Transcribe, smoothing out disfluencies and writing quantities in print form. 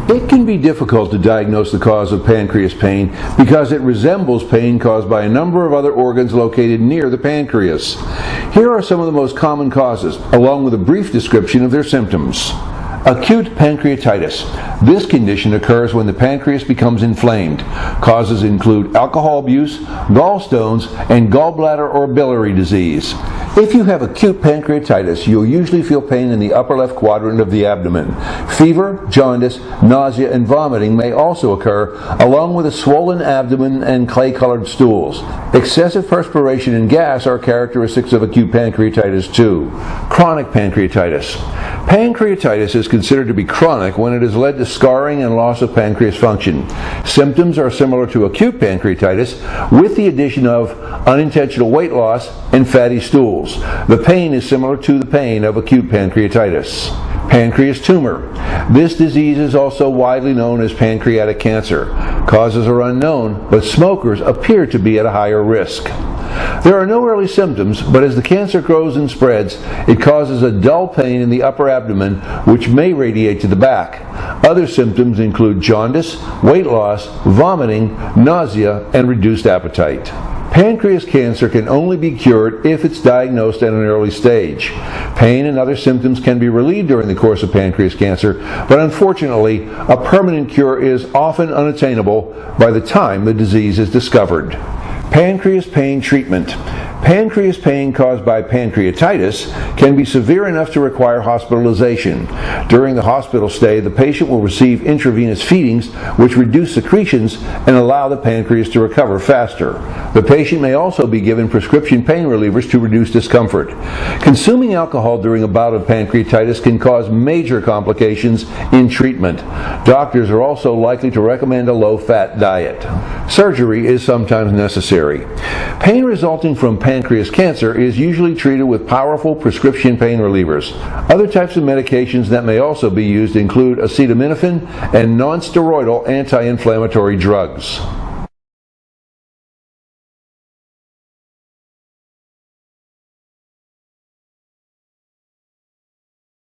It can be difficult to diagnose the cause of pancreas pain because it resembles pain caused by a number of other organs located near the pancreas. Here are some of the most common causes, along with a brief description of their symptoms. Acute pancreatitis. This condition occurs when the pancreas becomes inflamed. Causes include alcohol abuse, gallstones, and gallbladder or biliary disease. If you have acute pancreatitis, you'll usually feel pain in the upper left quadrant of the abdomen. Fever, jaundice, nausea, and vomiting may also occur, along with a swollen abdomen and clay-colored stools. Excessive perspiration and gas are characteristics of acute pancreatitis too. Chronic pancreatitis. Pancreatitis is considered to be chronic when it has led to scarring and loss of pancreas function. Symptoms are similar to acute pancreatitis, with the addition of unintentional weight loss and fatty stools. The pain is similar to the pain of acute pancreatitis. Pancreas tumor. This disease is also widely known as pancreatic cancer. Causes are unknown, but smokers appear to be at a higher risk. There are no early symptoms, but as the cancer grows and spreads, it causes a dull pain in the upper abdomen, which may radiate to the back. Other symptoms include jaundice, weight loss, vomiting, nausea, and reduced appetite. Pancreas cancer can only be cured if it's diagnosed at an early stage. Pain and other symptoms can be relieved during the course of pancreas cancer, but unfortunately, a permanent cure is often unattainable by the time the disease is discovered. Pancreas pain treatment. Pancreas pain caused by pancreatitis can be severe enough to require hospitalization. During the hospital stay, the patient will receive intravenous feedings which reduce secretions and allow the pancreas to recover faster. The patient may also be given prescription pain relievers to reduce discomfort. Consuming alcohol during a bout of pancreatitis can cause major complications in treatment. Doctors are also likely to recommend a low-fat diet. Surgery is sometimes necessary. Pain resulting from pancreas cancer is usually treated with powerful prescription pain relievers. Other types of medications that may also be used include acetaminophen and non-steroidal anti-inflammatory drugs.